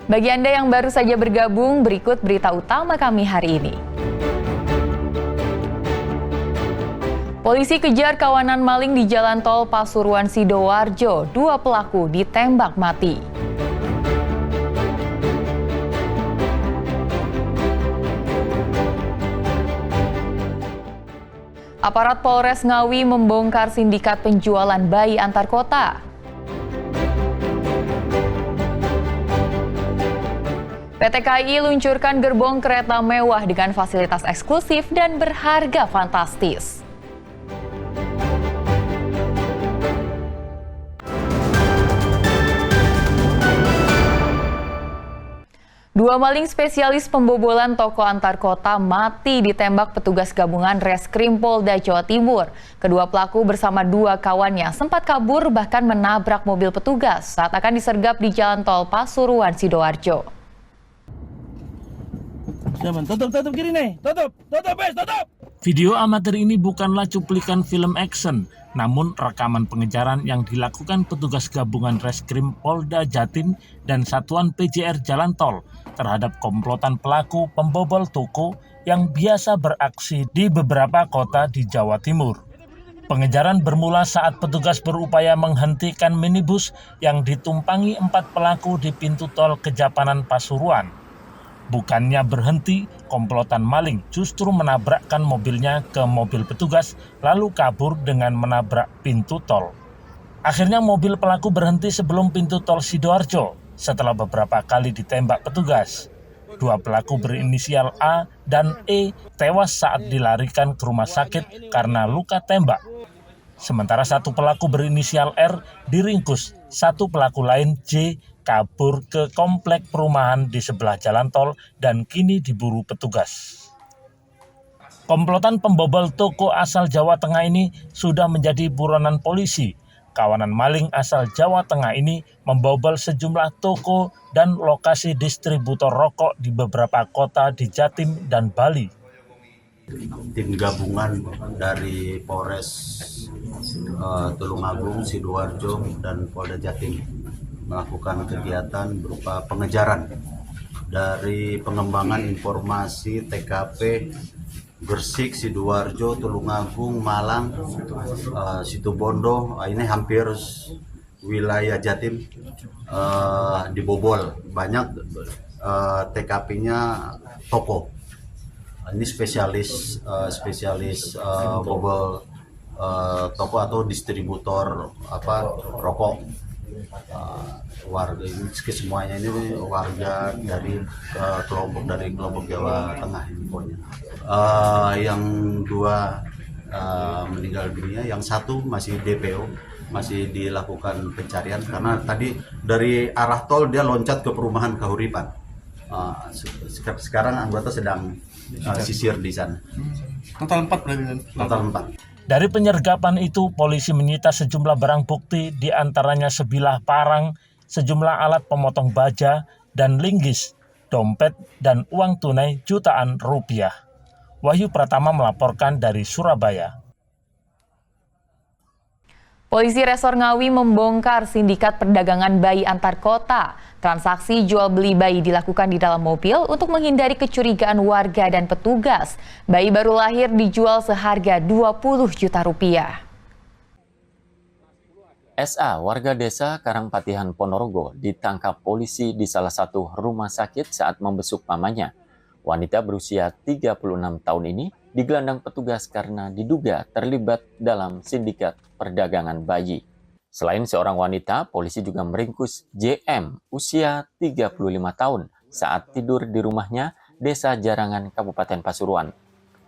Bagi Anda yang baru saja bergabung, berikut berita utama kami hari ini. Polisi kejar kawanan maling di Jalan Tol Pasuruan Sidoarjo. 2 pelaku ditembak mati. Aparat Polres Ngawi membongkar sindikat penjualan bayi antar kota. PT KAI luncurkan gerbong kereta mewah dengan fasilitas eksklusif dan berharga fantastis. Dua maling spesialis pembobolan toko antar kota mati ditembak petugas gabungan Reskrim Polda Jawa Timur. Kedua pelaku bersama 2 kawannya sempat kabur bahkan menabrak mobil petugas saat akan disergap di Jalan Tol Pasuruan Sidoarjo. Tutup kiri nih, tutup. Video amatir ini bukanlah cuplikan film action, namun rekaman pengejaran yang dilakukan petugas gabungan Reskrim Polda Jatim dan Satuan PJR Jalan Tol terhadap komplotan pelaku pembobol toko yang biasa beraksi di beberapa kota di Jawa Timur. Pengejaran bermula saat petugas berupaya menghentikan minibus yang ditumpangi 4 pelaku di pintu tol Kejapanan Pasuruan. Bukannya berhenti, komplotan maling justru menabrakkan mobilnya ke mobil petugas lalu kabur dengan menabrak pintu tol. Akhirnya mobil pelaku berhenti sebelum pintu tol Sidoarjo setelah beberapa kali ditembak petugas. 2 pelaku berinisial A dan E tewas saat dilarikan ke rumah sakit karena luka tembak. Sementara 1 pelaku berinisial R diringkus, 1 pelaku lain J kabur ke komplek perumahan di sebelah jalan tol dan kini diburu petugas. Komplotan pembobol toko asal Jawa Tengah ini sudah menjadi buronan polisi. Kawanan maling asal Jawa Tengah ini membobol sejumlah toko dan lokasi distributor rokok di beberapa kota di Jatim dan Bali. Tim gabungan dari Polres Tulungagung, Sidoarjo, dan Polda Jatim melakukan kegiatan berupa pengejaran dari pengembangan informasi TKP Gresik, Sidoarjo, Tulungagung, Malang, Situbondo. Ini hampir wilayah Jatim dibobol. Banyak TKP-nya toko. Ini spesialis bobol toko atau distributor rokok. Warga ini semuanya ini warga dari kelompok Jawa Tengah ini pokoknya. Yang 2 meninggal dunia, yang 1 masih DPO, masih dilakukan pencarian karena tadi dari arah tol dia loncat ke perumahan Kahuripan. Sekarang anggota sedang sisir di sana. Total 4 berarti. Total 4. Dari penyergapan itu, polisi menyita sejumlah barang bukti, diantaranya sebilah parang, sejumlah alat pemotong baja, dan linggis, dompet, dan uang tunai jutaan rupiah. Wahyu Pratama melaporkan dari Surabaya. Polisi Resor Ngawi membongkar sindikat perdagangan bayi antar kota. Transaksi jual beli bayi dilakukan di dalam mobil untuk menghindari kecurigaan warga dan petugas. Bayi baru lahir dijual seharga 20 juta rupiah. SA, warga desa Karangpatihan Ponorogo, ditangkap polisi di salah satu rumah sakit saat membesuk pamannya. Wanita berusia 36 tahun ini digelandang petugas karena diduga terlibat dalam sindikat perdagangan bayi. Selain seorang wanita, polisi juga meringkus JM, usia 35 tahun, saat tidur di rumahnya, Desa Jarangan, Kabupaten Pasuruan.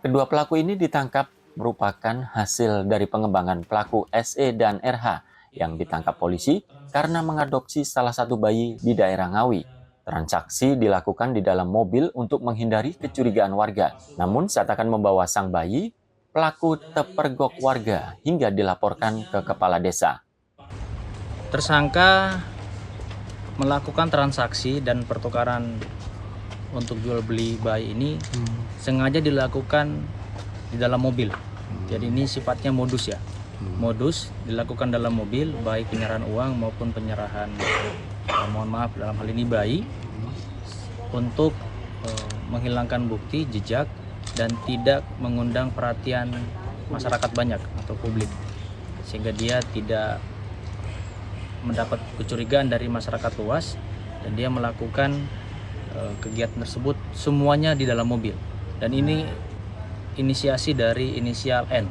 Kedua pelaku ini ditangkap merupakan hasil dari pengembangan pelaku SE dan RH yang ditangkap polisi karena mengadopsi salah satu bayi di daerah Ngawi. Transaksi dilakukan di dalam mobil untuk menghindari kecurigaan warga. Namun saat akan membawa sang bayi, pelaku terpergok warga hingga dilaporkan ke kepala desa. Tersangka melakukan transaksi dan pertukaran untuk jual beli bayi ini sengaja dilakukan di dalam mobil. Jadi ini sifatnya modus ya. Modus dilakukan dalam mobil, baik penyerahan uang maupun penyerahan mohon maaf dalam hal ini bayi untuk menghilangkan bukti, jejak, dan tidak mengundang perhatian masyarakat banyak atau publik, sehingga dia tidak mendapat kecurigaan dari masyarakat luas, dan dia melakukan kegiatan tersebut semuanya di dalam mobil. Dan ini inisiasi dari inisial N.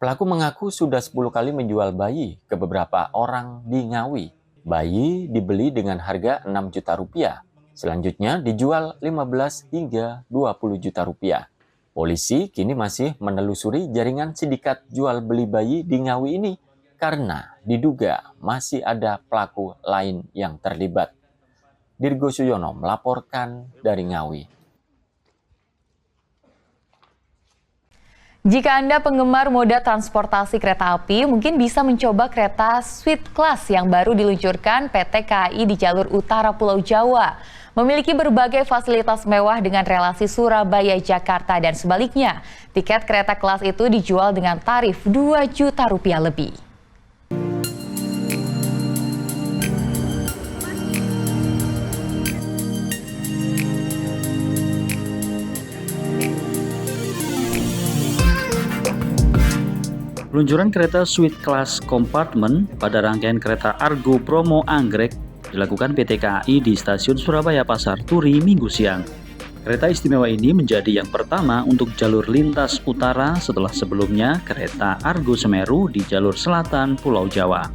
Pelaku mengaku sudah 10 kali menjual bayi ke beberapa orang di Ngawi. Bayi dibeli dengan harga 6 juta rupiah. Selanjutnya dijual 15 hingga 20 juta rupiah. Polisi kini masih menelusuri jaringan sindikat jual beli bayi di Ngawi ini karena diduga masih ada pelaku lain yang terlibat. Dirgo Suyono melaporkan dari Ngawi. Jika Anda penggemar moda transportasi kereta api, mungkin bisa mencoba kereta Sweet Class yang baru diluncurkan PT KAI di jalur utara Pulau Jawa. Memiliki berbagai fasilitas mewah dengan relasi Surabaya-Jakarta dan sebaliknya. Tiket kereta kelas itu dijual dengan tarif 2 juta rupiah lebih. Peluncuran kereta Sweet Class Compartment pada rangkaian kereta Argo Bromo Anggrek dilakukan PT KAI di Stasiun Surabaya Pasar Turi Minggu siang. Kereta istimewa ini menjadi yang pertama untuk jalur lintas utara setelah sebelumnya kereta Argo Semeru di jalur selatan Pulau Jawa.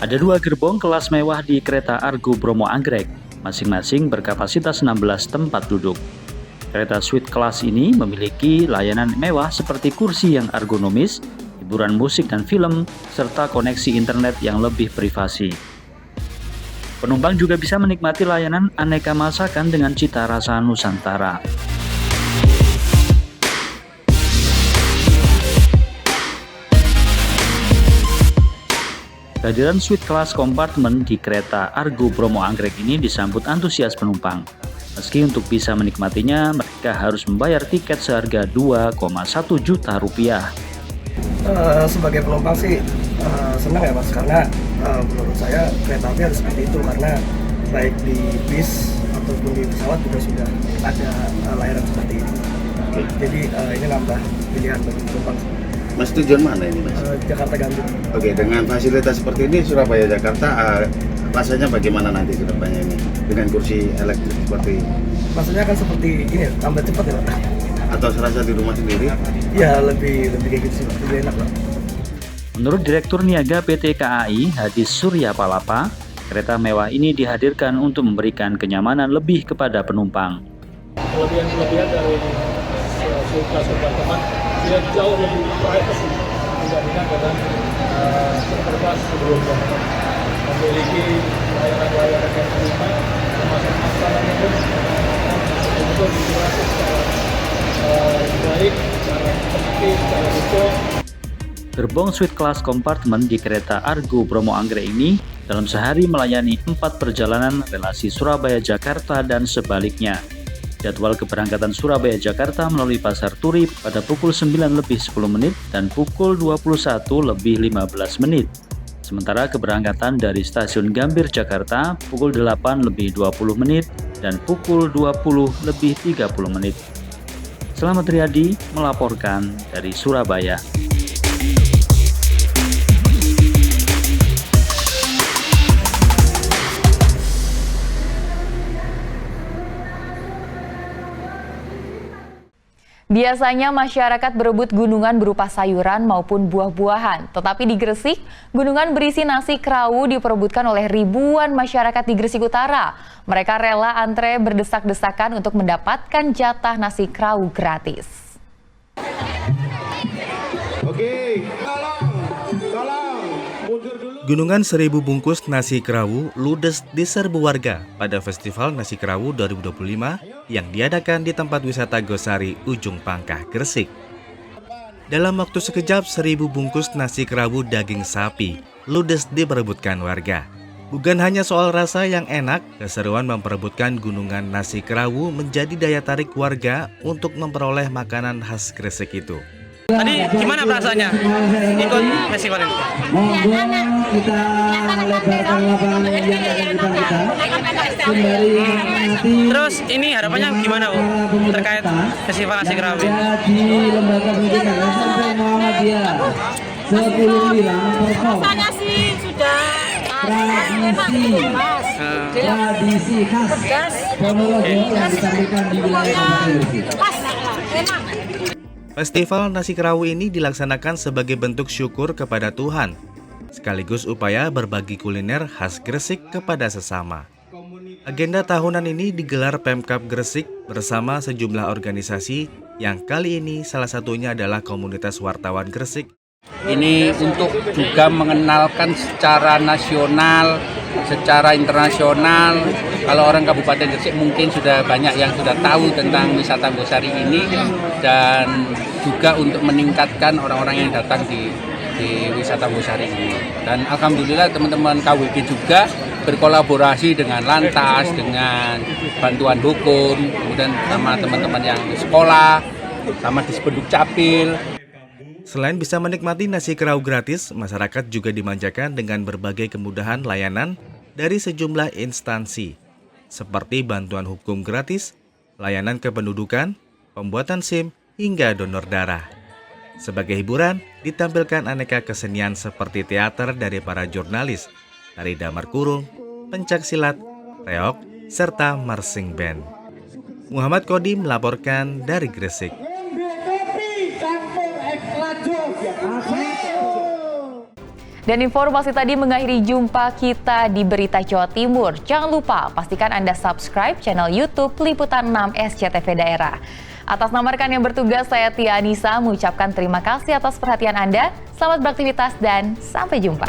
Ada 2 gerbong kelas mewah di kereta Argo Bromo Anggrek, masing-masing berkapasitas 16 tempat duduk. Kereta Sweet Class ini memiliki layanan mewah seperti kursi yang ergonomis, hiburan musik dan film, serta koneksi internet yang lebih privasi. Penumpang juga bisa menikmati layanan aneka masakan dengan cita rasa Nusantara. Kehadiran Sweet Class Compartment di kereta Argo Bromo Anggrek ini disambut antusias penumpang. Meski untuk bisa menikmatinya, mereka harus membayar tiket seharga 2,1 juta rupiah. Sebagai penumpang sih senang ya Mas, karena menurut saya kereta api harus seperti itu, karena baik di bis ataupun di pesawat juga sudah ada layanan seperti ini. Jadi ini nambah pilihan bagi penumpang. Mas, tujuan mana ini Mas? Jakarta Gambir. Oke, dengan fasilitas seperti ini Surabaya Jakarta rasanya bagaimana nanti ke depannya ini dengan kursi elektrik seperti ini? Rasanya akan seperti ini, tambah cepat ya Pak? Atau serasa di rumah sendiri? Ya lebih kayak gitu sih, lebih enak Pak. Menurut Direktur Niaga PT KAI, Hadis Surya Palapa, kereta mewah ini dihadirkan untuk memberikan kenyamanan lebih kepada penumpang. Kelebihan dari Sweet Class Compartment, dia jauh lebih privacy dibandingkan dengan Superbus sebelumnya. Memiliki layanan-layanan yang prima, termasuk masalahnya pun untuk dikurasi secara baik, secara penting, secara detail. Gerbong Sweet Class Compartment di kereta Argo Bromo Anggrek ini dalam sehari melayani 4 perjalanan relasi Surabaya-Jakarta dan sebaliknya. Jadwal keberangkatan Surabaya-Jakarta melalui Pasar Turi pada pukul 9:10 dan pukul 21:15. Sementara keberangkatan dari Stasiun Gambir Jakarta pukul 8:20 dan pukul 20:30. Selamat Riyadi melaporkan dari Surabaya. Biasanya masyarakat berebut gunungan berupa sayuran maupun buah-buahan. Tetapi di Gresik, gunungan berisi nasi kerawu diperebutkan oleh ribuan masyarakat di Gresik Utara. Mereka rela antre berdesak-desakan untuk mendapatkan jatah nasi kerawu gratis. Oke, tolong, mundur dulu. Gunungan 1000 bungkus nasi kerawu ludes diserbu warga pada Festival Nasi Kerawu 2025 yang diadakan di tempat wisata Gosari, Ujung Pangkah, Gresik. Dalam waktu sekejap, 1000 bungkus nasi kerawu daging sapi ludes diperebutkan warga. Bukan hanya soal rasa yang enak, keseruan memperebutkan gunungan nasi kerawu menjadi daya tarik warga untuk memperoleh makanan khas Gresik itu. Tadi gimana perasaannya ikut festival ini? Monggo kita lebarkan lapangan yang ada di depan kita. Sembari menikmati. Terus ini harapannya gimana Bu terkait festival Nasi Kerawu? Di lembaga pendidikan SMP Muhammadiyah 10 Wilang perform. Rasanya sih sudah tradisi khas Ponorogo yang ditampilkan di wilayah enak. Festival Nasi Kerawu ini dilaksanakan sebagai bentuk syukur kepada Tuhan, sekaligus upaya berbagi kuliner khas Gresik kepada sesama. Agenda tahunan ini digelar Pemkab Gresik bersama sejumlah organisasi yang kali ini salah satunya adalah Komunitas Wartawan Gresik. Ini untuk juga mengenalkan secara nasional, secara internasional. Kalau orang Kabupaten Gresik mungkin sudah banyak yang sudah tahu tentang wisata Anggosari ini, dan juga untuk meningkatkan orang-orang yang datang di wisata Anggosari ini. Dan alhamdulillah teman-teman KWG juga berkolaborasi dengan Lantas, dengan bantuan hukum, kemudian sama teman-teman yang di sekolah, sama di Spenduk Capil. Selain bisa menikmati nasi kerawu gratis, masyarakat juga dimanjakan dengan berbagai kemudahan layanan dari sejumlah instansi, seperti bantuan hukum gratis, layanan kependudukan, pembuatan SIM, hingga donor darah. Sebagai hiburan, ditampilkan aneka kesenian seperti teater dari para jurnalis, tari damar kurung, pencak silat, reok, serta marching band. Muhammad Kodi melaporkan dari Gresik. Dan informasi tadi mengakhiri jumpa kita di Berita Jawa Timur. Jangan lupa pastikan Anda subscribe channel YouTube Liputan 6 SCTV Daerah. Atas nama rekan yang bertugas, saya Tia Anissa mengucapkan terima kasih atas perhatian Anda. Selamat beraktivitas dan sampai jumpa.